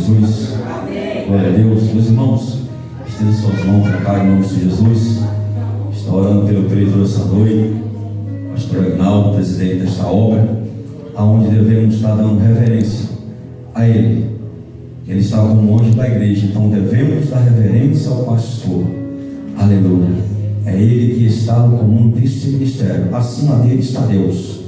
Jesus. Glória a Deus. Meus irmãos, estenda suas mãos para cá em nome de Jesus. Está orando pelo pregador essa noite, pastor Agnaldo, presidente desta obra, aonde devemos estar dando reverência a ele. Ele está como anjo da igreja, então devemos dar reverência ao pastor. Aleluia. É ele que está no comum deste ministério. Acima dele está Deus.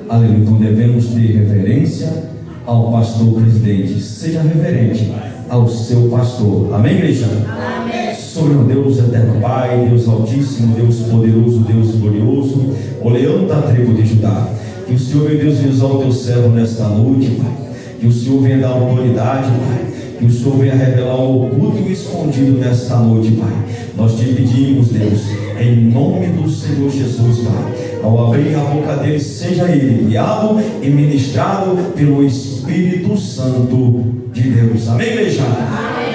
Aleluia. Então devemos ter reverência ao pastor presidente. Seja reverente ao seu pastor. Amém, igreja? Amém. Sobre o Deus eterno Pai, Deus altíssimo, Deus poderoso, Deus glorioso, o leão da tribo de Judá. Que o Senhor, meu Deus, visou o teu servo nesta noite, Pai. Que o Senhor venha dar autoridade, Pai. Que o Senhor venha revelar o oculto e o escondido nesta noite, Pai. Nós te pedimos, Deus, em nome do Senhor Jesus, Pai. Ao abrir a boca dele, seja ele guiado e ministrado pelo Espírito Santo de Deus. Amém, igreja? Amém.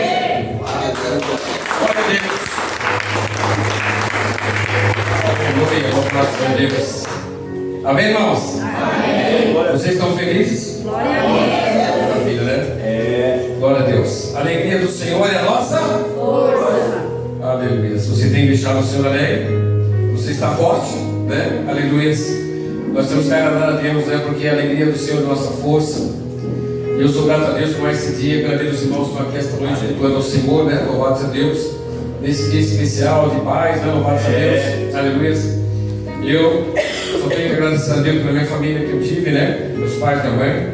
Glória a Deus. Amém, irmãos? Amém. Vocês estão felizes? Glória a Deus. Maravilha, né? Glória a Deus. A alegria do Senhor é a nossa força. Aleluia. Se você tem deixado o Senhor alegre, você está forte, né? Aleluia. Nós temos que agradar a Deus, né? Porque a alegria do Senhor é a nossa força. Eu sou grato a Deus por mais esse dia. Agradeço os irmãos por aqui esta noite, cultuando ao Senhor, né? Louvados a Deus. Nesse dia especial de paz, né? Louvados a Deus. Aleluia. Eu só tenho que agradecer a Deus pela minha família que eu tive, né? Meus pais e minha mãe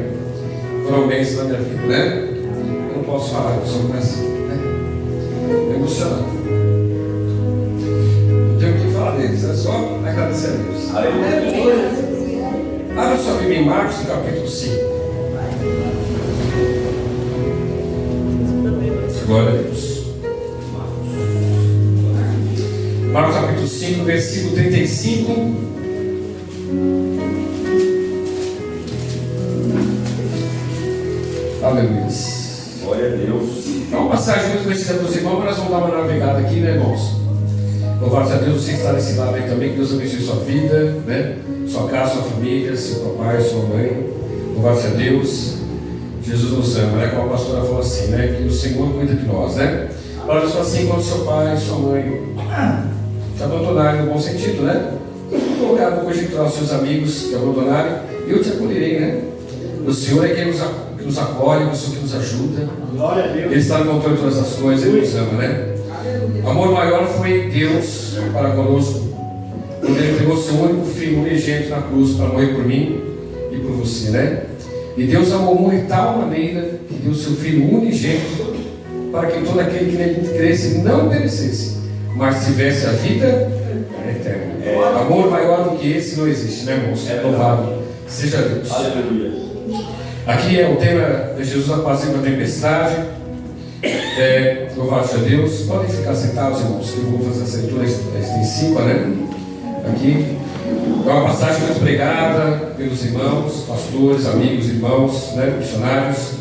foram bênçãos na minha vida, né? Eu não posso falar, eu só começo, né? Emocionado. Não tenho o que falar deles, é só agradecer a Deus. Aleluia. Abra sua Bíblia em Marcos, capítulo 5. Glória a Deus. Marcos capítulo 5, versículo 35. Aleluia. Glória a Deus. É uma passagem muito conhecida para os irmãos, mas nós vamos dar uma navegada aqui, né, irmãos? Louvado a Deus, você está nesse lado aí também, que Deus abençoe sua vida, né? Sua casa, sua família, seu papai, sua mãe. Louvado a Deus. Jesus nos ama, né? Como a pastora falou assim, né? Que o Senhor cuida de nós, né? Olha só, assim, quando seu pai, sua mãe te abandonarem no bom sentido, né? Colocar no conjectural os seus amigos que abandonarem, eu te acolherei, né? O Senhor é quem nos acolhe, o Senhor que nos ajuda. Glória a Deus. Ele está no controle de todas as coisas, Ele nos ama, né? Amor maior foi Deus para conosco, quando Ele entregou seu único filho unigênito na cruz para morrer por mim e por você, né? E Deus amou o mundo de tal maneira que deu seu filho unigênito para que todo aquele que nele cresce não perecesse, mas tivesse a vida eterna. Amor maior do que esse não existe, né, irmãos? Louvado seja Deus. Aleluia. Aqui é o tema de Jesus apazigua a tempestade. Louvado seja Deus. Podem ficar sentados, irmãos, que eu vou fazer essa leitura extensiva, né? Aqui é uma passagem muito pregada pelos irmãos, pastores, amigos, irmãos, né, missionários,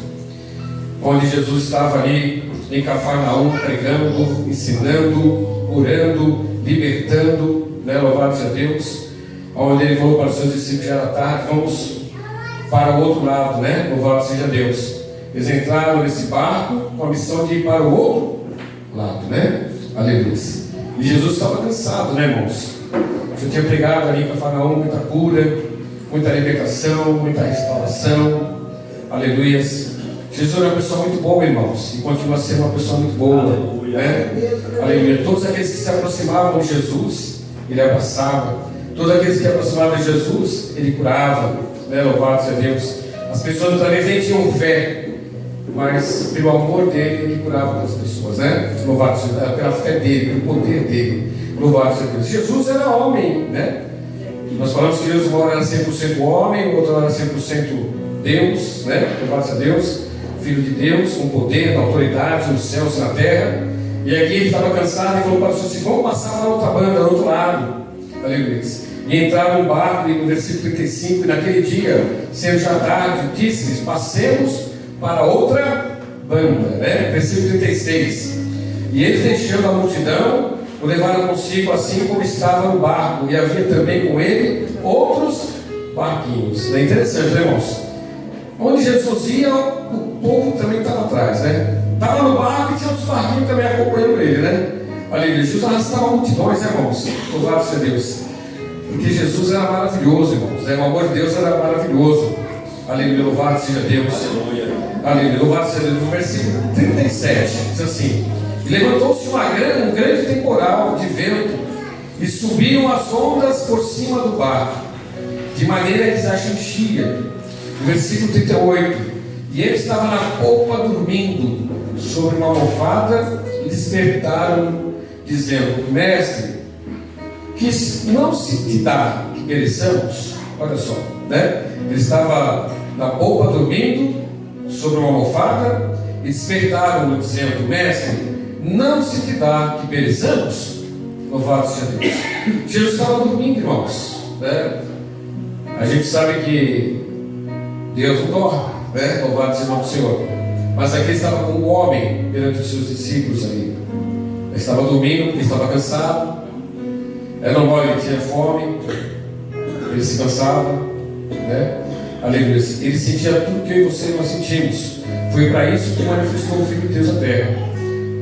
onde Jesus estava ali em Cafarnaum pregando, ensinando, curando, libertando, né? Louvado seja Deus. Onde ele falou para os seus discípulos: já era tarde, vamos para o outro lado, né? Louvado seja Deus. Eles entraram nesse barco com a missão de ir para o outro lado, né? Aleluia. E Jesus estava cansado, né, irmãos? Já tinha pregado ali em Cafarnaum muita cura, muita libertação, muita restauração. Aleluia. Jesus era uma pessoa muito boa, irmãos, e continua sendo uma pessoa muito boa. Aleluia. Né? Aleluia. Todos aqueles que se aproximavam de Jesus, Ele abraçava. Todos aqueles que se aproximavam de Jesus, Ele curava. Né? Louvado seja Deus. As pessoas talvez nem tinham fé, mas pelo amor dele, Ele curava as pessoas, né? Louvado seja Deus. Pela fé dele, pelo poder dele. Louvado seja Deus. Jesus era homem, né? Nós falamos que Jesus era 100% homem, o outro era 100% Deus, né? Louvado seja Deus. Filho de Deus, com poder, autoridade nos céus e na terra. E aqui ele estava cansado e falou para os seus: vamos passar na outra banda, do outro lado. Aleluia. E entraram no barco, e no versículo 35, e naquele dia, sendo já tarde, disse-lhes: passemos para outra banda, né? Versículo 36. E eles, deixando a multidão, o levaram consigo, assim como estava no barco, e havia também com ele outros barquinhos. É interessante, né, irmãos? Onde Jesus ia, o povo também estava atrás, né? Estava no barco e tinha uns barquinhos também acompanhando ele, né? Aleluia. Jesus arrastava multidões, né, irmãos? Louvado seja Deus. Porque Jesus era maravilhoso, irmãos. O amor de Deus era maravilhoso. Aleluia. Louvado seja Deus. Aleluia. Aleluia. Louvado seja Deus. No versículo 37, diz assim: e levantou-se um grande temporal de vento, e subiam as ondas por cima do barco, de maneira que se enchia. No versículo 38, e ele estava na polpa dormindo sobre uma almofada, e despertaram, dizendo: mestre, que não se te dá que pereçamos? Olha só, né? Ele estava na polpa dormindo sobre uma almofada, e despertaram, dizendo: mestre, não se te dá que pereçamos? Louvado seja Deus. Jesus estava dormindo, irmãos, né? A gente sabe que Deus não dorme, né? Louvado seja o nome do Senhor. Mas aqui ele estava com um homem perante os seus discípulos ali. Ele estava dormindo, ele estava cansado. É normal, ele tinha fome, ele se cansava, né? Aleluia. Ele sentia tudo que eu e você nós sentimos. Foi para isso que manifestou o Filho de Deus na terra.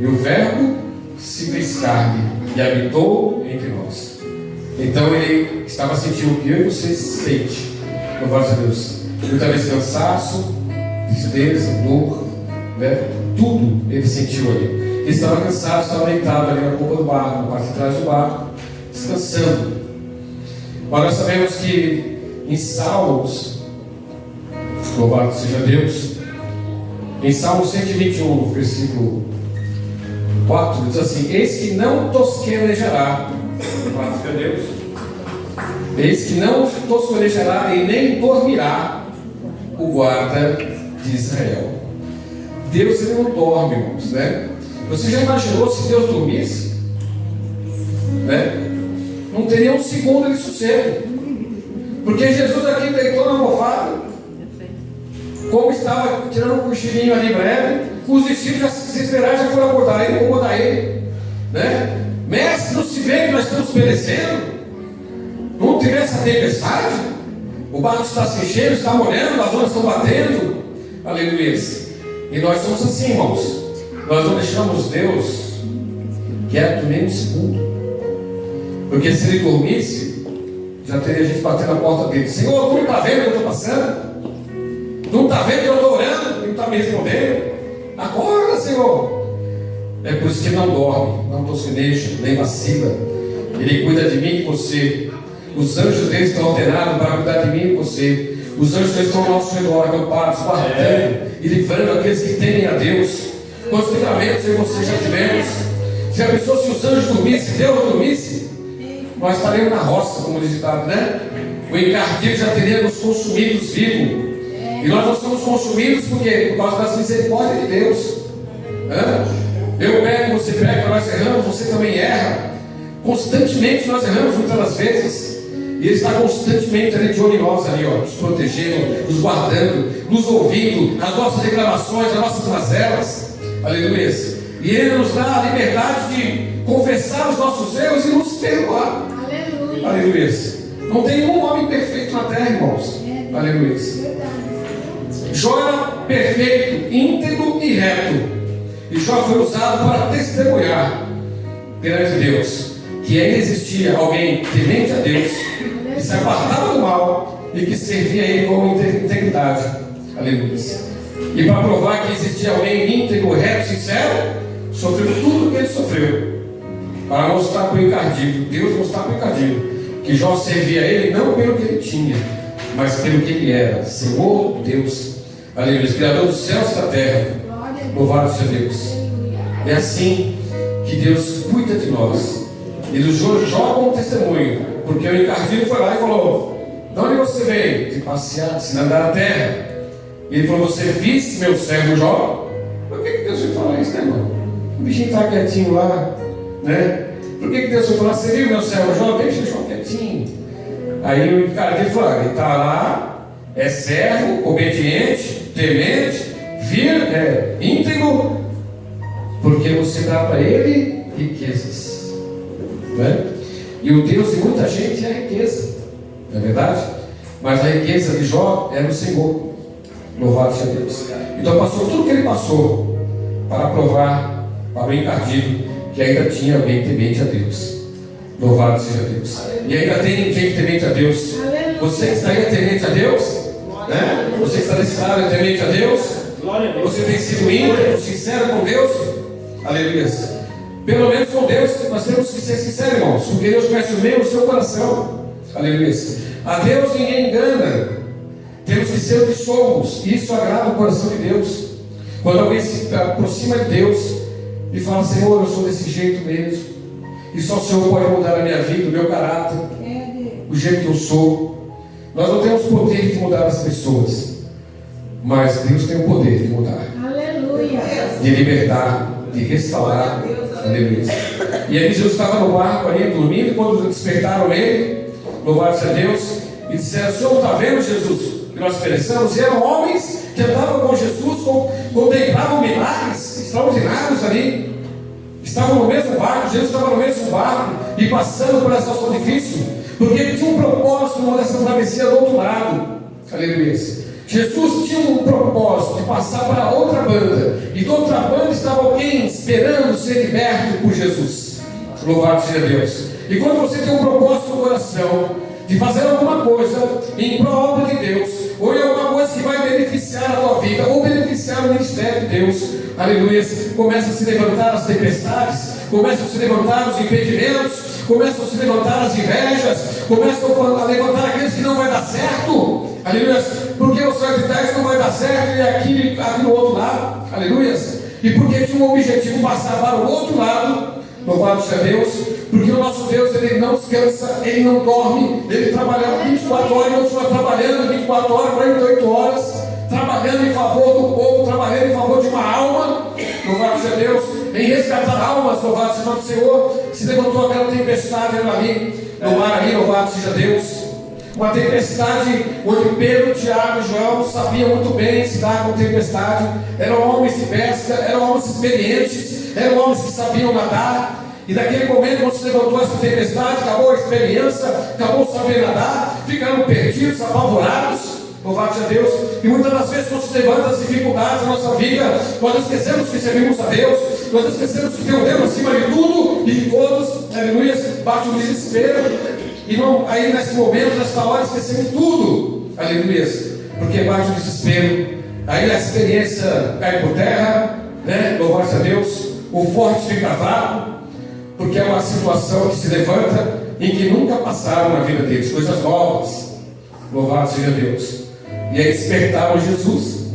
E o Verbo se fez carne e habitou entre nós. Então ele estava sentindo o que eu e você sente. Louvado seja Deus. Muitas vezes cansaço, tristeza, dor, né? Tudo ele sentiu ali. Ele estava cansado, estava deitado ali na polpa do barco, na parte de trás do barco, descansando. Mas nós sabemos que em Salmos, louvado seja Deus, em Salmo 121, no versículo 4, diz assim: eis que não tosquenejará, louvado seja Deus, eis que não tosquenejará e nem dormirá o guarda de Israel. Deus, ele não dorme, irmãos, né? Você já imaginou se Deus dormisse? Né? Não teria um segundo de sossego. Porque Jesus aqui deitou na almofada, como estava tirando um cochilinho ali breve, os discípulos já se esperaram, já foram acordar ele, incomodar ele, né? Mestre, não se vê que nós estamos perecendo? Não tiver essa tempestade? O barco está se enchendo, está molhando, as ondas estão batendo. Aleluia. E nós somos assim, irmãos. Nós não deixamos Deus quieto nem um segundo. Porque se ele dormisse, já teria gente batendo na porta dele: Senhor, tu não está vendo o que eu estou passando? Tu não está vendo que eu estou orando? Tu não está me respondendo? Acorda, Senhor. É por isso que ele não dorme, não tosqueneja, nem vacila. Ele cuida de mim e de você. Os anjos dele estão ordenados para cuidar de mim e de você. Os anjos estão ao nosso redor, acampados, guardando e livrando aqueles que temem a Deus. Quantos livramentos eu e você já tivemos? Já pensou se os anjos dormissem, Deus dormisse? Nós estaremos na roça, como diz o ditado, né? O encardido já teria nos consumidos vivos. E nós não somos consumidos por causa das misericórdias de Deus. Eu pego, você pega, nós erramos, você também erra. Constantemente nós erramos, muitas das vezes. E Ele está constantemente ali de olho em nós, ali, ó, nos protegendo, nos guardando, nos ouvindo, as nossas reclamações, as nossas mazelas. Aleluia. E Ele nos dá a liberdade de confessar os nossos erros e nos perdoar. Aleluia. Aleluia. Não tem nenhum homem perfeito na terra, irmãos. Aleluia. Jó era perfeito, íntegro e reto. E Jó foi usado para testemunhar perante Deus que ainda existia alguém temente a Deus, que se apartava do mal e que servia a Ele com integridade. Aleluia. E para provar que existia alguém íntegro, reto, sincero, sofreu tudo o que ele sofreu, para mostrar para o encardido, Deus mostrar para o encardido, que Jó servia a Ele não pelo que ele tinha, mas pelo que ele era: Senhor Deus, aleluia, Criador dos céus e da terra. Louvado seja Deus. É assim que Deus cuida de nós. E do Jó como testemunho, porque o encardido foi lá e falou: de onde você veio? De passear, de andar na terra. E ele falou: você viste meu servo Jó? Por que Deus foi falar isso, né, irmão? O bichinho está quietinho lá, né? Por que Deus foi falar: você viu meu servo Jó? Deixa Jó quietinho. Aí o encardido falou: ele está lá, é servo, obediente, temente, íntegro, porque você dá para ele riquezas, né? E o Deus de muita gente é a riqueza, não é verdade? Mas a riqueza de Jó era o Senhor. Louvado seja Deus. Então passou tudo que ele passou para provar para o encardido que ainda tinha alguém temente a Deus. Louvado seja Deus. E ainda tem gente temente a Deus. Você que está aí é temente a Deus? Né? Você que está nesse lado é temente a Deus? Você tem sido íntegro, sincero com Deus? Aleluia. Pelo menos com Deus nós temos que ser sinceros, irmãos, porque Deus conhece o meu e o seu coração. Aleluia. A Deus ninguém engana. Temos que ser o que somos. E isso agrada o coração de Deus. Quando alguém se aproxima de Deus e fala: Senhor, eu sou desse jeito mesmo, e só o Senhor pode mudar a minha vida, o meu caráter, o jeito que eu sou. Nós não temos poder de mudar as pessoas, mas Deus tem o poder de mudar. Aleluia. De libertar, de restaurar. Aleluia. E aí Jesus estava no barco ali dormindo, e quando despertaram ele, louvado seja Deus, e disseram: Senhor, não está vendo, Jesus, que nós pereçamos? E eram homens que andavam com Jesus, contemplavam milagres extraordinários ali. Estavam no mesmo barco, Jesus estava no mesmo barco e passando por essa situação difícil, porque ele tinha um propósito nessa travessia do outro lado. Aleluia. Jesus tinha um propósito de passar para outra banda, e do outra banda estava alguém esperando ser liberto por Jesus. Louvado seja Deus. E quando você tem um propósito no coração de fazer alguma coisa em prol da obra de Deus, ou em alguma coisa que vai beneficiar a tua vida, ou beneficiar o ministério de Deus, aleluia, começa a se levantar as tempestades, começam a se levantar os impedimentos, começam a se levantar as invejas, começam a levantar aqueles que não vai dar certo, aleluia, porque o seu acreditado não vai dar certo, e aqui no outro lado, aleluia, e porque tinha um objetivo passar para o outro lado. Louvado seja Deus, porque o nosso Deus, ele não descansa, ele não dorme, ele trabalha 24 horas, ele continua trabalhando 24 horas, 48 horas, trabalhando em favor do povo, trabalhando em favor de uma alma. Louvado seja Deus, em resgatar almas. Louvado seja o Senhor. Se levantou aquela tempestade ali no mar ali, louvado seja Deus. Uma tempestade onde Pedro, Tiago e João sabiam muito bem se dar com tempestade. Eram homens de pesca, eram homens experientes, eram homens que sabiam nadar. E naquele momento, quando se levantou essa tempestade, acabou a experiência, acabou o saber nadar, ficaram perdidos, apavorados. Louvado seja Deus. E muitas das vezes, quando se levantam as dificuldades da nossa vida, nós esquecemos que servimos a Deus, nós esquecemos que tem um Deus acima de tudo e de todos. Aleluia. Bate o desespero. E não, aí nesse momento, nessa hora, esquecemos tudo. Aleluia. Porque bate o desespero. Aí a experiência cai por terra, né? Louvado seja Deus. O forte fica fraco, porque é uma situação que se levanta em que nunca passaram na vida deles, coisas novas. Louvado seja Deus. E aí despertaram Jesus.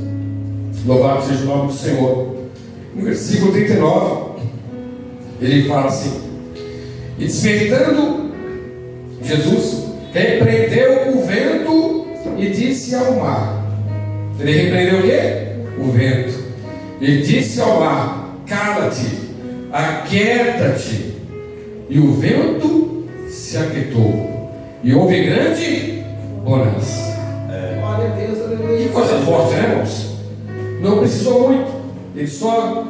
Louvado seja o nome do Senhor. No versículo 39, ele fala assim: e despertando Jesus, repreendeu o vento e disse ao mar. Ele repreendeu o quê? O vento. E disse ao mar: cala-te, aquieta-te. E o vento se aquietou, e houve grande bonança. Glória a Deus, aleluia. Que coisa forte, né, irmãos? Não precisou muito, ele só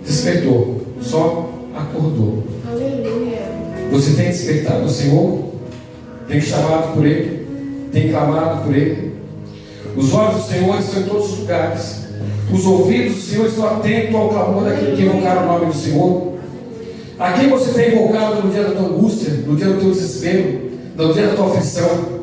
despertou, só acordou. Aleluia. Você tem despertado o Senhor? Tem chamado por Ele? Tem clamado por Ele? Os olhos do Senhor estão em todos os lugares. Os ouvidos do Senhor estão atentos ao clamor daquele que invocar o nome do Senhor. A quem você tem invocado no dia da tua angústia, no dia do teu desespero, no dia da tua aflição?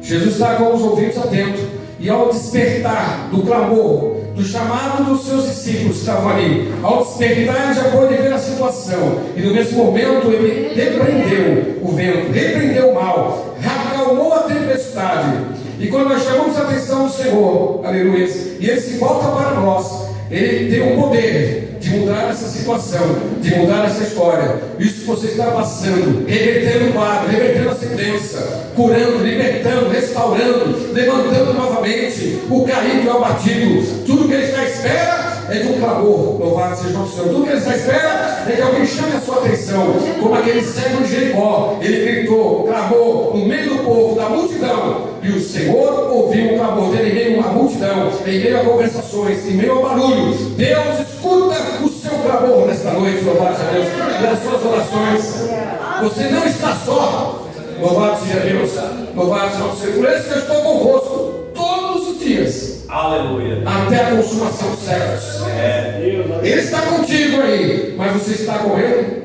Jesus está com os ouvidos atentos. E ao despertar do clamor, do chamado dos seus discípulos que estavam ali, ao despertar, ele já pôde ver a situação. E no mesmo momento ele repreendeu o vento, repreendeu o mal, acalmou a tempestade. E quando nós chamamos a atenção do Senhor, aleluia, e ele se volta para nós, ele tem o poder de mudar essa situação, de mudar essa história. Isso que você está passando, revertendo o quadro, revertendo a sentença, curando, libertando, restaurando, levantando novamente o caído e o abatido. Tudo que ele está à espera é de um clamor. Louvado seja o Senhor. Tudo que ele está à espera é que alguém chame a sua atenção, como aquele cego de Jericó. Ele gritou, clamou no meio do povo, da multidão, e o Senhor ouviu o clamor dele em meio à multidão, em meio a conversações, em meio ao barulho. Deus escuta o seu clamor nesta noite. Louvado seja Deus, nas suas orações. Você não está só. Louvado seja Deus. Louvado seja o Senhor. Por isso que eu estou convosco todos os dias, Aleluia. Até a consumação dos séculos. Ele está contigo aí, mas você está com Ele?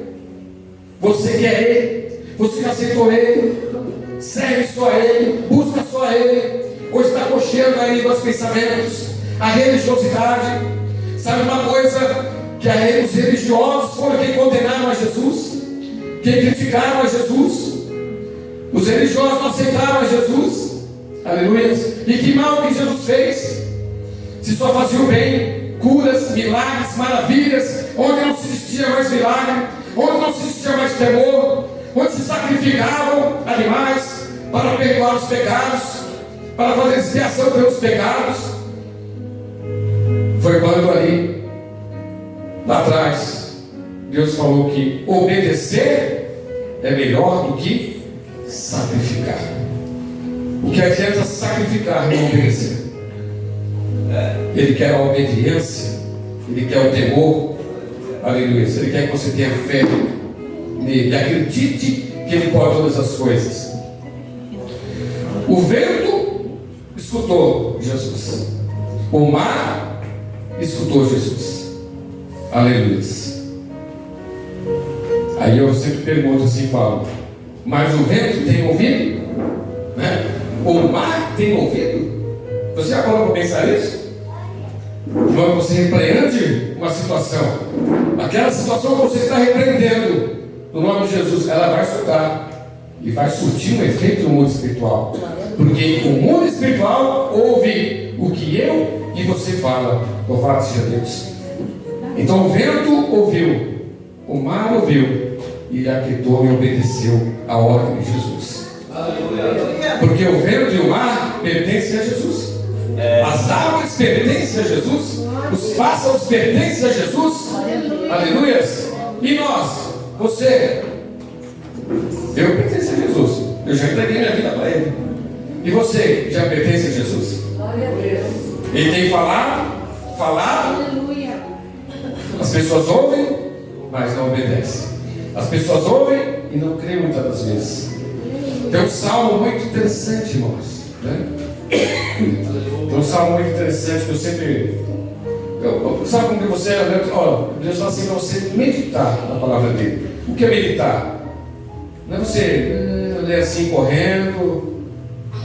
Você quer Ele? Você aceitou Ele? Serve só a Ele? Busca só a Ele? Ou está cocheando aí dos pensamentos? A religiosidade? Sabe uma coisa? Que os religiosos foram quem condenaram a Jesus, quem criticaram a Jesus. Os religiosos não aceitaram a Jesus. Aleluia. E que mal que Jesus fez? Se só fazia o bem, curas, milagres, maravilhas, onde não se existia mais milagre, onde não se existia mais temor, onde se sacrificavam animais para perdoar os pecados, para fazer expiação pelos pecados. Foi quando ali, lá atrás, Deus falou que obedecer é melhor do que sacrificar. O que adianta sacrificar e não obedecer? Ele quer a obediência, Ele quer o temor. Aleluia. Ele quer que você tenha fé nele, acredite que Ele pode todas as coisas. O vento escutou Jesus, o mar escutou Jesus. Aleluia. Aí eu sempre pergunto assim, falo, mas o vento tem ouvido? Né? O mar tem ouvido? Você já parou para pensar isso? Quando você repreende uma situação, aquela situação que você está repreendendo, no nome de Jesus, ela vai escutar e vai surtir um efeito no mundo espiritual, porque o mundo espiritual ouve o que eu e você fala. Louvado seja Deus. Então o vento ouviu, o mar ouviu e aquietou e obedeceu a ordem de Jesus. Porque o vento e o mar pertencem a Jesus. As árvores pertencem a Jesus. Os pássaros pertencem a Jesus. Aleluia. E nós, você, eu pertenço a Jesus. Eu já entreguei minha vida para Ele. E você já pertence a Jesus? Ele tem falado. As pessoas ouvem, mas não obedecem. As pessoas ouvem e não creem muitas das vezes. Tem um salmo muito interessante, irmãos, né? Tem um salmo muito interessante que eu sempre... sabe como que você... Olha, Deus fala assim para você meditar na palavra dele. O que é meditar? Não é você ler assim correndo,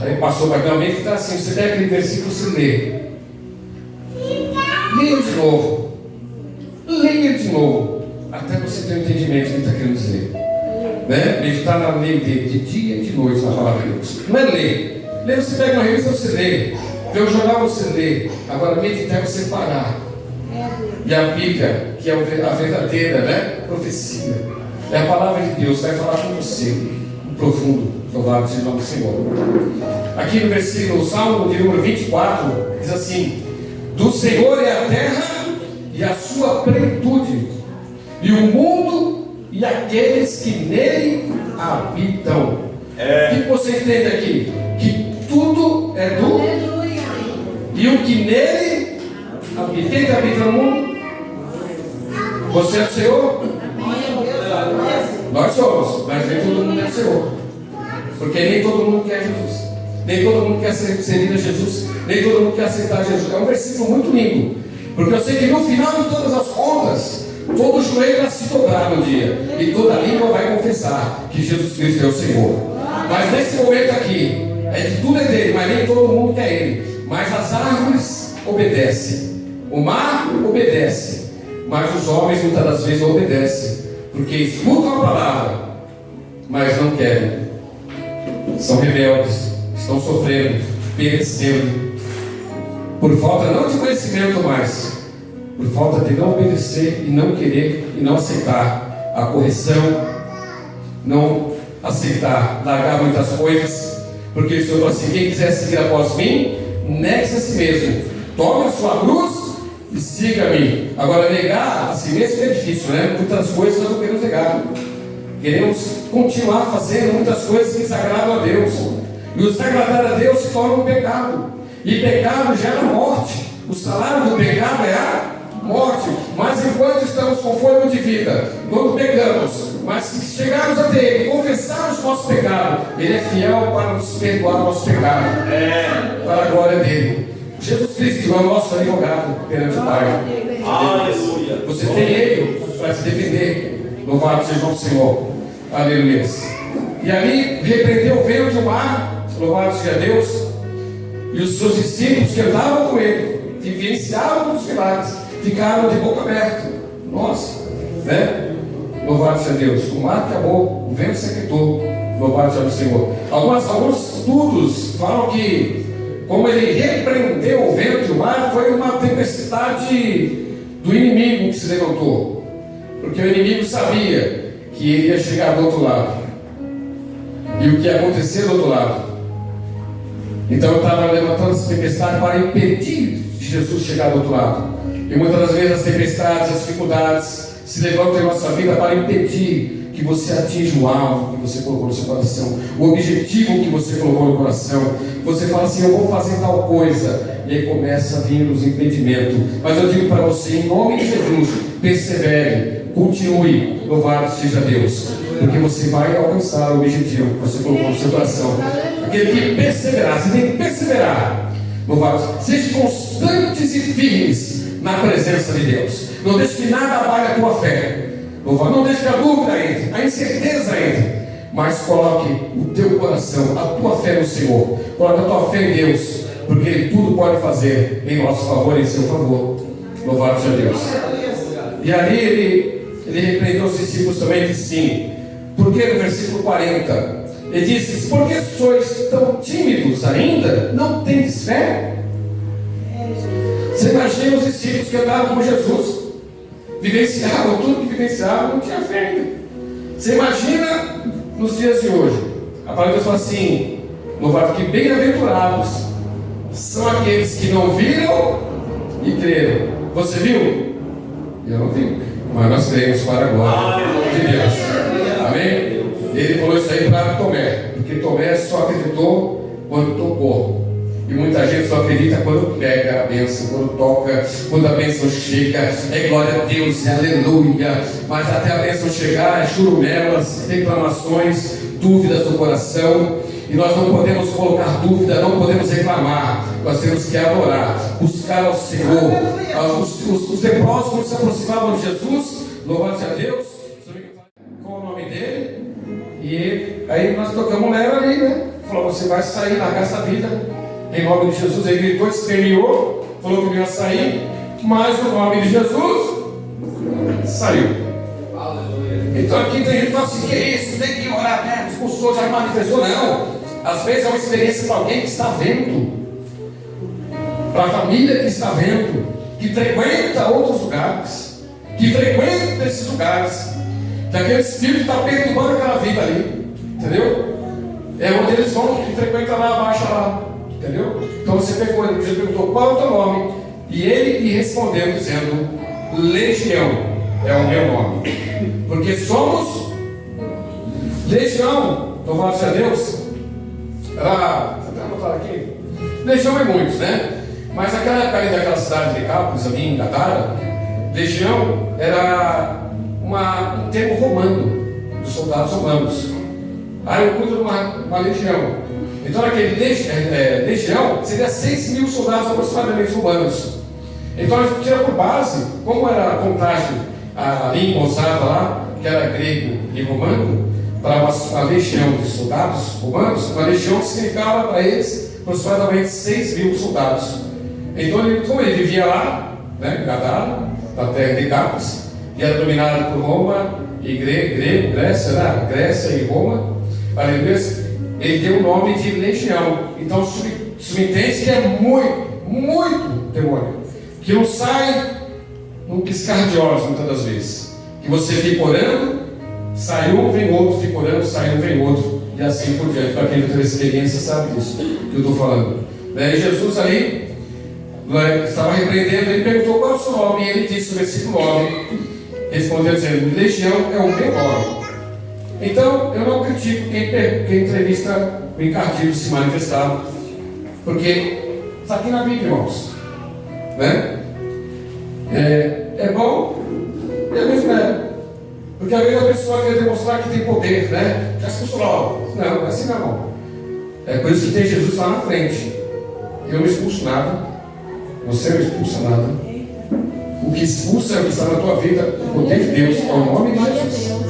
aí passou para cá, meditar assim. Você tem aquele versículo, você lê. Leia de novo. Leia de novo. Até você ter o entendimento do que ele está querendo dizer. Né? Meditar na lei dele, de dia e de noite, na palavra de Deus. Não é ler. Ler, você pega uma revista, você lê. Vê o jornal, você lê. Agora, meditar é você parar. E a Bíblia, que é a verdadeira, né, profecia, é a palavra de Deus, vai falar com você no profundo. Louvado seja o nome do Senhor. Aqui no versículo, Salmo de número 24, diz assim: do Senhor é a terra e a sua plenitude, e o mundo e aqueles que nele habitam. O que você entende aqui? Que tudo é do e o que nele habita. Quem que habita no mundo? Você é o Senhor? Nós somos, mas nem todo mundo é o Senhor. Porque nem todo mundo quer Jesus. Nem todo mundo quer servir a Jesus. Nem todo mundo quer aceitar Jesus. É um versículo muito lindo. Porque eu sei que no final de todas as contas, todo joelho vai se dobrar no dia. E toda língua vai confessar que Jesus Cristo é o Senhor. Mas nesse momento aqui, é que tudo é dele, mas nem todo mundo quer ele. Mas as árvores obedecem. O mar obedece. Mas os homens muitas das vezes não obedecem. Porque escutam a palavra, mas não querem. São rebeldes. Estão sofrendo, perecendo. Por falta não de conhecimento mais, por falta de não obedecer e não querer e não aceitar a correção, não aceitar, largar muitas coisas, porque o Senhor falou assim: quem quiser seguir após mim, negue-se a si mesmo, tome a sua cruz e siga-me. Agora, negar a si mesmo é difícil, né? Muitas coisas nós não queremos negar, queremos continuar fazendo muitas coisas que desagradam a Deus, e o desagradar a Deus se torna um pecado. E pecado gera morte. O salário do pecado é a morte. Mas enquanto estamos com fôlego de vida, quando pecamos, mas se chegarmos a Ele e confessarmos o nosso pecado, Ele é fiel para nos perdoar o nosso pecado, para a glória dele. Jesus Cristo é o nosso advogado perante o Pai. Aleluia. Você tem Ele para se defender. Louvado seja o Senhor. Aleluia. E ali repreendeu o vento e o mar. Louvado seja Deus. E os seus discípulos que andavam com ele, que vivenciavam os milagres, ficaram de boca aberta. Nossa, né? Louvado seja Deus. O mar acabou, o vento se aquietou. Louvado seja o Senhor. Alguns estudos falam que, como ele repreendeu o vento e o mar, foi uma tempestade do inimigo que se levantou. Porque o inimigo sabia que ele ia chegar do outro lado. E o que ia acontecer do outro lado. Então eu estava levantando essa tempestade para impedir de Jesus chegar do outro lado. E muitas das vezes as tempestades, as dificuldades se levantam em nossa vida para impedir que você atinja o alvo que você colocou no seu coração, o objetivo que você colocou no coração. Você fala assim: eu vou fazer tal coisa, e aí começa a vir os impedimentos. Mas eu digo para você, em nome de Jesus, persevere, continue, louvado seja Deus, porque você vai alcançar o objetivo que você colocou no seu coração. Aquele que perseverar, você tem que perseverar, louvado, seja constantes e firmes na presença de Deus. Não deixe que nada abale a tua fé. Não deixe que a dúvida entre, a incerteza entre, mas coloque o teu coração, a tua fé no Senhor, coloque a tua fé em Deus, porque Ele tudo pode fazer em nosso favor e em seu favor. Louvado seja Deus. E ali ele repreendeu os discípulos também e disse sim. Porque no versículo 40 ele disse: por que sois tão tímidos ainda? Não tendes fé? Você imagina os discípulos que andavam com Jesus, vivenciavam tudo que vivenciavam, não tinha fé ainda. Você imagina nos dias de hoje, a palavra de Deus fala assim: louvado, que bem-aventurados são aqueles que não viram e creram. Você viu? Eu não vi, mas nós cremos para a glória de Deus. Amém? Ele falou isso aí para Tomé, porque Tomé só acreditou quando tocou. E muita gente só acredita quando pega a bênção, quando toca, quando a bênção chega. É glória a Deus, é aleluia. Mas até a bênção chegar, é churumelas, reclamações, dúvidas no coração. E nós não podemos colocar dúvida, não podemos reclamar. Nós temos que adorar, buscar ao Senhor. Os leprosos, quando se aproximavam de Jesus, louvado seja Deus, qual o nome dele? E aí nós tocamos um lero ali, né? Falou: você vai sair, largar essa vida em nome de Jesus. Ele gritou, esperneou, falou que não ia sair, mas o nome de Jesus saiu. Então aqui tem gente que fala assim: que é isso? Tem que orar, né? Expulsou, já manifestou. Não. Às vezes é uma experiência para alguém que está vendo, para a família que está vendo, que frequenta outros lugares, que frequenta esses lugares, que aquele espírito está perturbando aquela vida ali, entendeu? É onde eles vão e frequentam lá, abaixa lá, entendeu? Então você perguntou: qual é o teu nome? E ele lhe respondeu dizendo: Legião é o meu nome, porque somos legião. Louvado seja Deus. Você está anotado aqui? Legião é muitos, né? Mas naquela época ali daquela cidade de Decápolis, ali em Gadara, legião era um termo romano, dos soldados romanos. Aí eu cuido de uma legião. Então aquele legião seria 6.000 soldados aproximadamente romanos. Então a gente tira por base, como era a contagem, a língua usada lá, que era grego e romano, para uma legião de soldados romanos, uma legião significava para eles aproximadamente 6.000 soldados. Então, como ele vivia lá, né, em Gadara, na terra de Decápolis, e era dominado por Roma e Grécia, né, Grécia e Roma, ele deu o nome de legião. Então, subentende que é muito demônio, que não sai num piscar de olhos muitas das vezes, que você fica orando, sai um, vem outro, fica orando, sai um, vem outro, e assim por diante. Para quem não teve experiência sabe disso que eu estou falando. E Jesus ali estava repreendendo, ele perguntou: qual é o seu nome? E ele disse no versículo 9, respondeu dizendo: Legião é o meu nome. Então eu não critico quem entrevista o encardido se manifestar, porque está aqui na Bíblia, irmãos, né? É bom e às vezes não é, porque às vezes a pessoa quer demonstrar que tem poder, né? Já expulsou logo. Não, não é assim não. É por isso que tem Jesus lá na frente. Eu não expulso nada, Você não expulsa nada. O que expulsa é o que está na tua vida, o poder de Deus, é o nome de Jesus.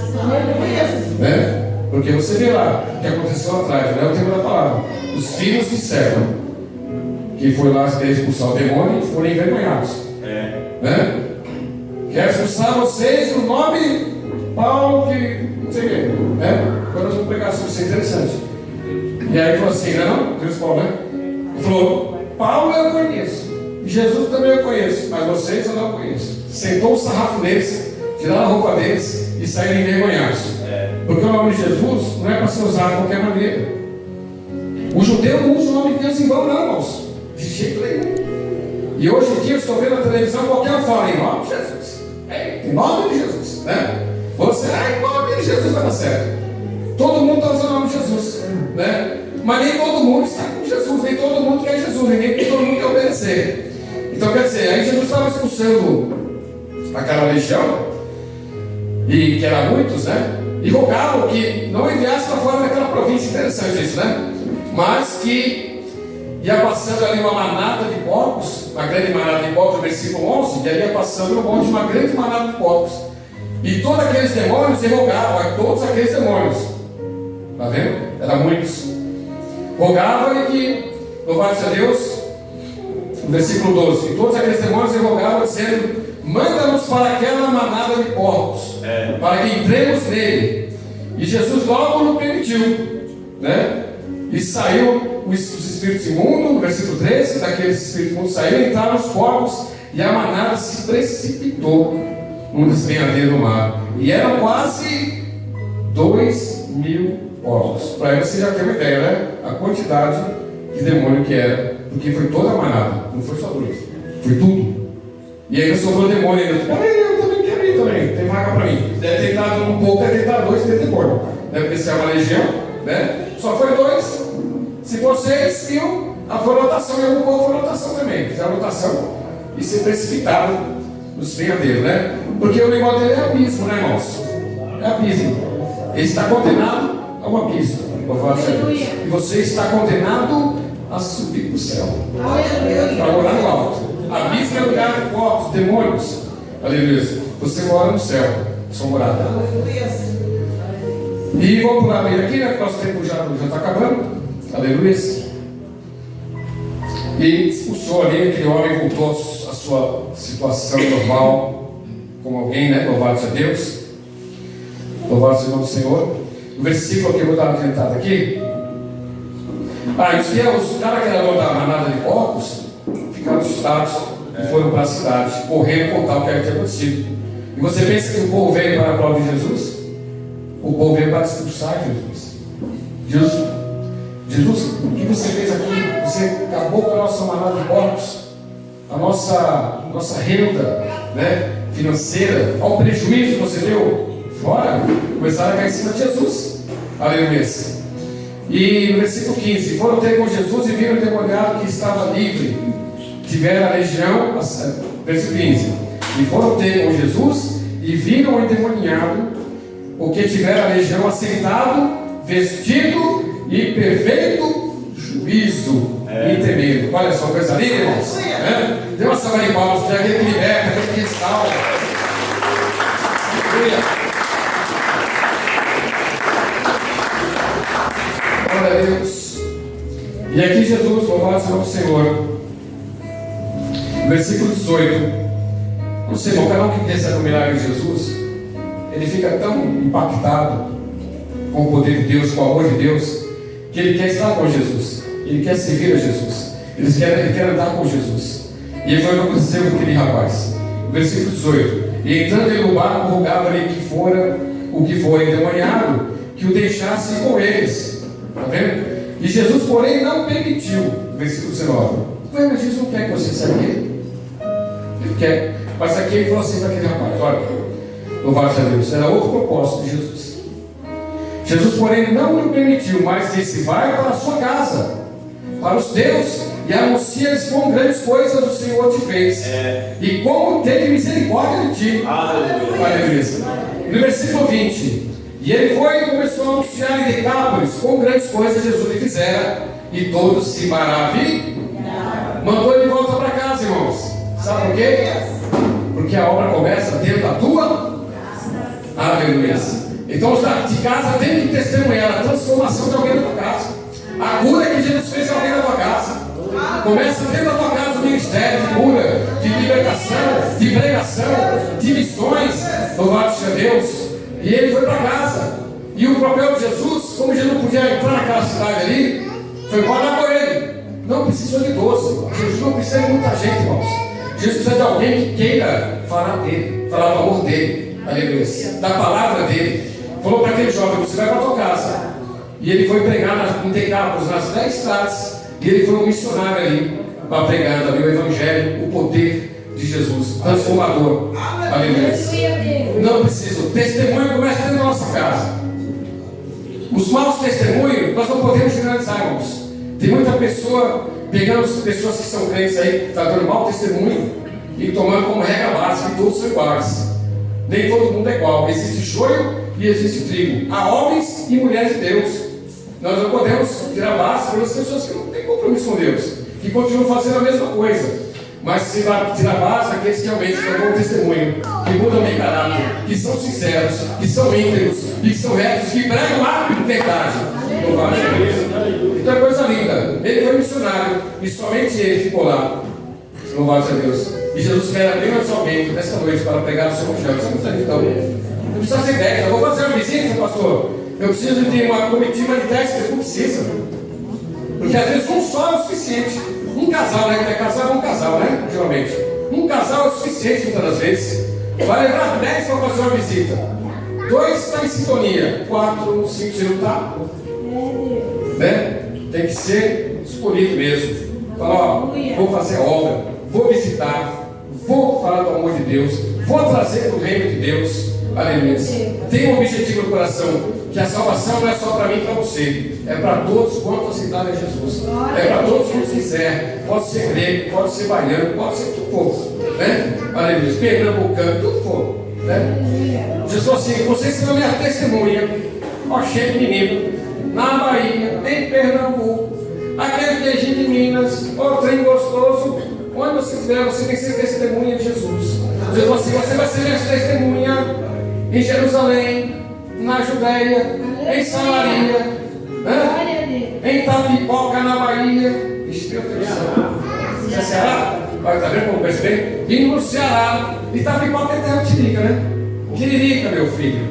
Né? Porque você vê lá o que aconteceu lá atrás, né? O tema da palavra. Os filhos de Servo, que foi lá expulsar o demônio e foram envergonhados. Né? Quer expulsar vocês no nome Paulo, que não sei o quê. Né? Agora nós vamos pregar sobre isso, é interessante. E aí falou assim, não? Deus Paulo, né? Ele falou, Paulo eu conheço, Jesus também eu conheço, mas vocês eu não conheço. Sentou o sarrafo neles, tiraram a roupa deles e saíram envergonhados. Porque o nome de Jesus não é para ser usado de qualquer maneira. O judeu não usa o nome de Deus em vão, não, irmãos. De jeito nenhum. E hoje em dia eu estou vendo na televisão, qualquer um fala em nome de Jesus. Em nome de Jesus, né? Você, em nome de Jesus vai dar certo. Todo mundo está usando o nome de Jesus, né? Mas nem todo mundo está com Jesus, nem todo mundo quer Jesus, nem todo mundo quer obedecer. Então quer dizer, aí Jesus estava expulsando aquela legião, e que era muitos, né? E rogavam que não enviasse para fora daquela província. Interessante isso, né? Mas que ia passando ali uma manada de porcos, uma grande manada de porcos, no versículo 11, e ali ia passando no monte uma grande manada de porcos. E todos aqueles demônios se rogavam, a todos aqueles demônios. Está vendo? Era muitos. Rogavam e que, louvado seja Deus, no versículo 12, e todos aqueles demônios se rogavam, dizendo, manda-nos para aquela manada de porcos, para que entremos nele. E Jesus logo não permitiu, né? E saiu os espíritos imundos, no versículo 13, daqueles espíritos imundos saíram, entraram os porcos, e a manada se precipitou num despenhadeiro do mar. E eram quase 2.000 porcos. Para aí você já tem uma ideia, né? A quantidade de demônio que era, porque foi toda a manada, não foi só dois, foi tudo. E ainda sobrou demônio ainda. Peraí, eu também quero ir também, tem vaga para mim. Deve ter entrado um pouco, deve ter entrado dois, tem demônio. Deve ser uma legião, né? Só foi dois. Se for 6.000, a foi lotação, e algum povo foi lotação também. Fizeram lotação e se precipitaram nos penhadeiros, né? Porque o negócio dele é abismo, né, irmãos? É abismo. Ele está condenado ao abismo. E você está condenado a subir para o céu, para morar no alto. Abismo é lugar de corpos, demônios. Aleluia. Você mora no céu, sua morada. E vamos pular bem aqui, né? Porque nosso tempo já está acabando. Aleluia. E expulsou ali, aquele homem voltou à sua situação normal, como alguém, né? Louvado seja Deus. Louvado seja o nome do Senhor. O versículo que eu vou dar uma tentada aqui. Os caras que eram da manada de porcos ficaram assustados e foram para a cidade, correndo contar o que havia acontecido. E você pensa que o povo veio para aplaudir Jesus? O povo veio para expulsar Jesus. Jesus, o que você fez aqui? Você acabou com a nossa manada de porcos, a nossa renda, né, financeira, ao prejuízo que você deu. Fora, começaram a cair em cima de Jesus. Aleluia. E no versículo 15, foram ter com Jesus e viram o endemoniado que estava livre. Tiveram a legião, versículo 15. E foram ter com Jesus e viram o endemoniado, porque tiveram a legião assentado, vestido e perfeito juízo e temedo. Olha só, coisa linda, irmãos. Dê uma salva de palmas, que aquele que liberta, aquele que restaura. Aleluia. Glória a Deus. E aqui Jesus, louvado seja o Senhor. Versículo 18. Não sei, irmão, cada um que recebe o milagre de Jesus, ele fica tão impactado com o poder de Deus, com o amor de Deus, que ele quer estar com Jesus, ele quer servir a Jesus, ele quer andar com Jesus. E foi o que aconteceu com aquele rapaz. Versículo 18. E entrando ele no barco, rogava-lhe que fora o que foi endemoniado, que o deixasse com eles. Está vendo? E Jesus, porém, não permitiu. Versículo 19. Mas Jesus não quer que você saia dele. Ele quer. Mas aqui ele falou assim para aquele rapaz: olha, louvado seja Deus, era outro propósito de Jesus. Jesus, porém, não lhe permitiu, mas disse: vai para a sua casa, para os teus, e anuncia-lhes quão grandes coisas o Senhor te fez, e como teve misericórdia de ti. Aleluia. No versículo 20: e ele foi e começou a anunciar em Decápolis quão grandes coisas Jesus lhe fizera, e todos se maravilharam. mandou ele de volta para casa, irmãos. Sabe por quê? Porque a obra começa dentro da tua aleluia. Então, de casa tem que testemunhar a transformação de alguém na tua casa, a cura que Jesus fez em alguém na tua casa. Começa dentro da tua casa o ministério de cura, de libertação, de pregação, de missões. Louvado seja Deus. E ele foi para casa. E o papel de Jesus, como Jesus não podia entrar naquela cidade ali, foi guardar com ele. Não precisou de 12. Jesus não precisa de muita gente, irmãos. Jesus precisa de alguém que queira falar dele, falar do amor dele, aleluia, da palavra dele. Falou para aquele jovem: você vai para a tua casa. E ele foi pregar em Decápolis, nas 10 cidades. E ele foi um missionário ali para pregar também o evangelho, o poder de Jesus, transformador. Aleluia. Não precisa. O testemunho começa dentro da nossa casa. Os maus testemunhos nós não podemos generalizar, irmãos. Tem muita pessoa pegando as pessoas que são crentes aí, que está dando mau testemunho e tomando como regra básica que todos são iguais. Nem todo mundo é igual. Existe joio e existe trigo. Há homens e mulheres de Deus. Nós não podemos tirar base pelas pessoas que não têm compromisso com Deus, que continuam fazendo a mesma coisa. Mas se tirar base aqueles que realmente dão bom testemunho, que mudam de caráter, que são sinceros, que são íntegros e que são retos, que pregam a verdade. Louvado seja Deus. Então é coisa linda. Ele foi missionário e somente ele ficou lá. Louvado seja Deus. E Jesus quer apenas alguém nesta noite para pregar o seu evangelho. Você não está então. Não precisa ser 10. Eu vou fazer uma visita, pastor. Eu preciso de uma comitiva de 10 pessoas. Não precisa. Porque às vezes um só é o suficiente. Um casal, né? Que é casal, um casal, né? Geralmente. Um casal é o suficiente muitas das vezes. Vai levar 10 para fazer uma visita. 2 está em sintonia. 4, 5, se não está. Né? Tem que ser escolhido mesmo. Falar, ó, vou fazer a obra, vou visitar, vou falar do amor de Deus, vou trazer do reino de Deus. Aleluia. Tem um objetivo no coração, que a salvação não é só para mim e para você, é para todos quanto aceitarem Jesus, é para todos quantos quiser. Pode ser grego, pode ser baiano, pode ser tudo for, né? Aleluia. Pernambucano, tudo for, né? Jesus falou assim: vocês são minha testemunha, ó, cheio de menino, na Bahia, em Pernambuco, aquele queijinho de Minas, ó, trem gostoso, onde você estiver, você tem que ser testemunha de Jesus. Jesus falou assim: você vai ser minha testemunha em Jerusalém, na Judéia, em Samaria, né? Em Itapipoca, na Bahia. Espírito Santo. Isso é Ceará? Olha, tá vendo como perceber? E no Ceará. Itapipoca é terra de Tiririca, né? Tiririca, meu filho.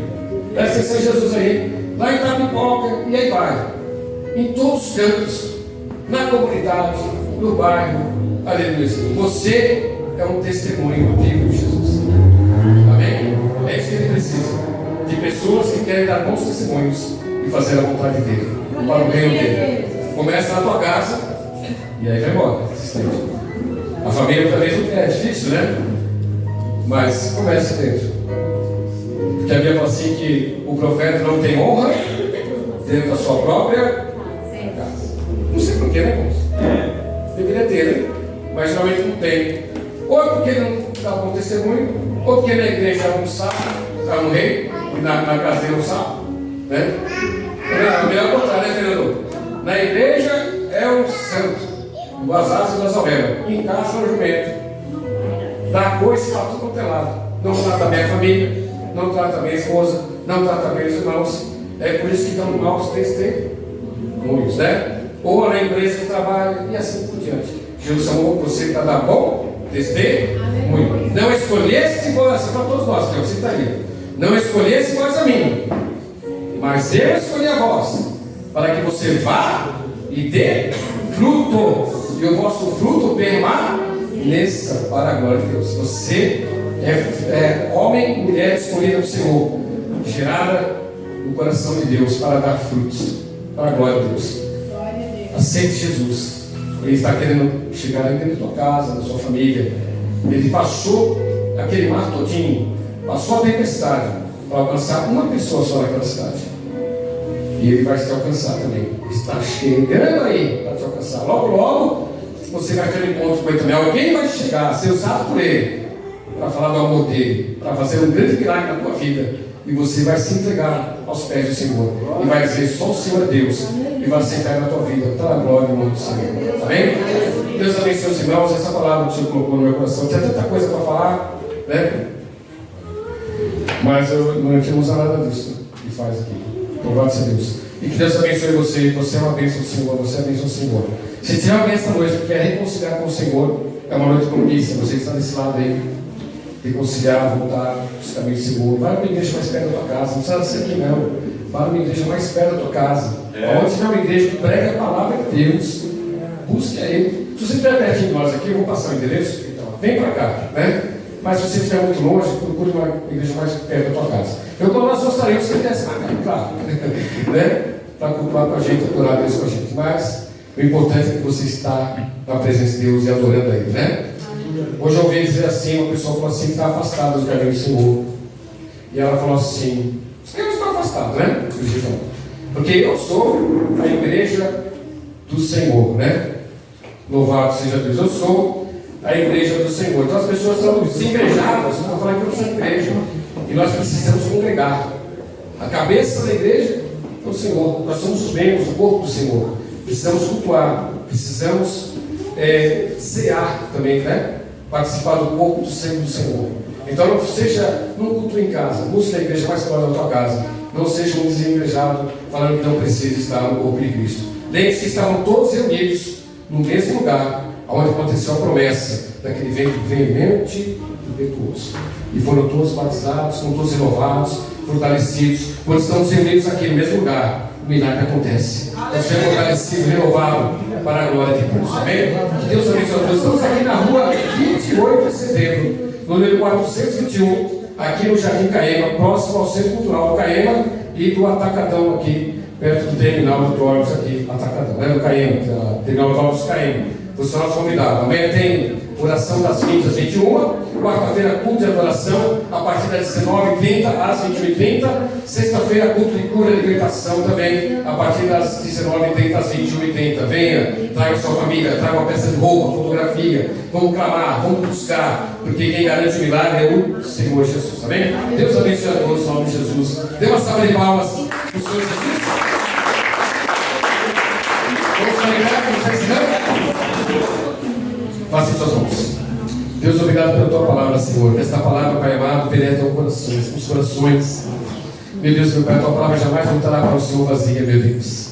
Presta atenção em Jesus aí. Lá em Itapipoca, e aí vai. Em todos os cantos, na comunidade, no bairro. Aleluia. Você é um testemunho vivo de Jesus. Amém? É isso que ele precisa. De pessoas que querem dar bons testemunhos e fazer a vontade dele, para o reino dele. Começa na tua casa e aí vai embora. A família talvez não é difícil, né? Mas comece dentro. Porque a Bíblia fala assim que o profeta não tem honra dentro da sua própria casa. Não sei porquê, né, irmãos? Deveria ter, né? Mas geralmente não tem. Ou porque ele não dá bom testemunho, ou porque na igreja não sabe, está no rei. Na casa dele não sabe, né? É melhor contrário, né, Fernando? Na igreja é o santo, o asas e o alvemas. Em casa é o jumento. Dá coisa para tudo quanto é lado. Não trata bem a família, não trata bem a esposa, não trata bem os irmãos. É por isso que dão maus testemunhos, né? Ou na empresa que trabalha e assim por diante. Jesus chamou você para dar bom testemunho. Não escolhesse voz, para todos nós, que eu citaria. Não escolhesse voz a mim, mas eu escolhi a vós, para que você vá e dê fruto, e o vosso fruto permaneça para a glória de Deus. Você é homem e mulher escolhida do Senhor, gerada no coração de Deus para dar frutos, para a glória de Deus. Aceite Jesus. Ele está querendo chegar aí dentro da tua casa, da sua família. Ele passou aquele mar todinho, passou a tempestade para alcançar uma pessoa só naquela cidade. E ele vai te alcançar também. Está chegando aí para te alcançar. Logo, logo, você vai ter um encontro com ele também. Alguém vai chegar, ser usado por ele, para falar do amor dele, para fazer um grande milagre na tua vida. E você vai se entregar aos pés do Senhor. E vai dizer, só o Senhor é Deus. E vai sentar na tua vida, toda a glória no nome do Senhor. Amém? Deus abençoe os irmãos. Essa palavra que o Senhor colocou no meu coração. Tinha tanta coisa para falar, né? Mas eu não usa nada disso que faz aqui. Louvado seja Deus. E que Deus abençoe você. Você é uma bênção do Senhor. Você é a bênção do Senhor. Se tiver alguém esta noite que quer reconciliar com o Senhor, é uma noite propícia. Você que está desse lado aí, reconciliar, voltar os caminhos seguros. Vai numa igreja mais perto da tua casa. Não precisa ser aqui não. Vai numa igreja mais perto da tua casa. Onde tiver uma igreja que prega a palavra de Deus, busque a Ele. Se você estiver pertinho de nós aqui, eu vou passar o endereço. Então, vem para cá, né? Mas se você estiver muito longe, procure uma igreja mais perto da tua casa. Nós gostaríamos que ele desse para cá, claro, né? Para cultuar com a gente, adorar Deus com a gente. Mas o importante é que você está na presença de Deus e adorando a Ele, né? Hoje eu ouvi dizer assim, uma pessoa falou assim, que está afastada do caminho do Senhor. E ela falou assim, eu estou afastado, né? Porque eu sou a igreja do Senhor, né? Louvado seja Deus. Eu sou a igreja do Senhor. Então as pessoas estão desigrejadas, estão falando que eu sou a igreja. E nós precisamos congregar. A cabeça da igreja é o Senhor. Nós somos os membros do corpo do Senhor. Precisamos cultuar. Precisamos cear também, né? Participar do corpo do Senhor. Então não seja num culto em casa. Busque a igreja mais próxima da tua casa. Não seja um desengrejado falando que não precisa estar no corpo de Cristo. Lembre-se que estavam todos reunidos no mesmo lugar onde aconteceu a promessa daquele vento veemente e impetuoso. E foram todos batizados, foram todos renovados, fortalecidos. Quando estamos reunidos aqui no mesmo lugar, o milagre acontece. Você é fortalecido, renovado para a glória de Deus. Amém? Que Deus abençoe a todos. Estamos aqui na rua 28 de setembro, número 421, aqui no Jardim Caema, próximo ao Centro Cultural do Caema e do Atacadão aqui, perto do terminal de ônibus aqui, Atacadão, né? Do Caema, terminal de ônibus Caema. Você é nosso convidado. Amanhã tem oração das 20 às 21. Quarta-feira, culto de adoração, a partir das 19h30 às 21h30. Sexta-feira, culto de cura e libertação também, a partir das 19h30 às 21h30. Venha, traga sua família, traga uma peça de roupa, fotografia. Vamos clamar, vamos buscar, porque quem garante o milagre é o Senhor Jesus. Amém? Deus abençoe a todos, em nome de Jesus. Dê uma salva de palmas para o Senhor Jesus. Vamos celebrar com vocês, não? Faça em suas mãos. Deus, obrigado pela tua palavra, Senhor. Que esta palavra, Pai amado, penetra os corações. Meu Deus, meu Pai, a tua palavra jamais voltará para o Senhor vazia, meu Deus.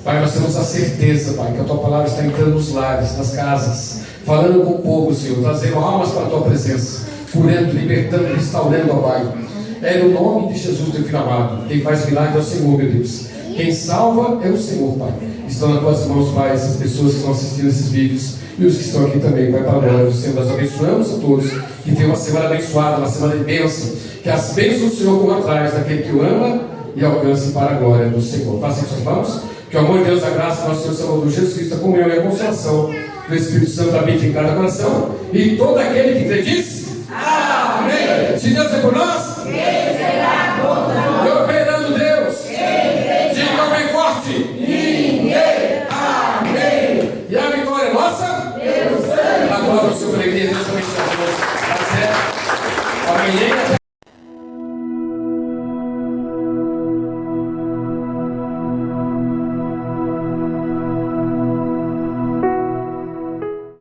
Pai, nós temos a certeza, Pai, que a tua palavra está entrando nos lares, nas casas, falando com o povo, Senhor, trazendo almas para a tua presença, curando, libertando, restaurando, ó Pai. É no nome de Jesus, teu filho amado. Quem faz milagre é o Senhor, meu Deus. Quem salva é o Senhor, Pai. Estão nas tuas mãos, Pai, essas pessoas que estão assistindo esses vídeos e os que estão aqui também, Pai, para a glória do Senhor. Nós abençoamos a todos, que tenham uma semana abençoada, uma semana de bênção, que as bênçãos do Senhor corram atrás daquele que o ama e alcance para a glória do Senhor. Faça em suas mãos, que o amor de Deus, a graça do nosso Senhor Salvador Jesus Cristo, a comunhão e a consolação do Espírito Santo habite em cada coração, e todo aquele que crê diz: amém. Se Deus é por nós, quem será contra nós? Eu perante Deus, diga bem forte: ninguém. Amém. E a vitória é nossa? Deus. A glória do Senhor, alegria, Deus abençoe a todos. Até amanhã.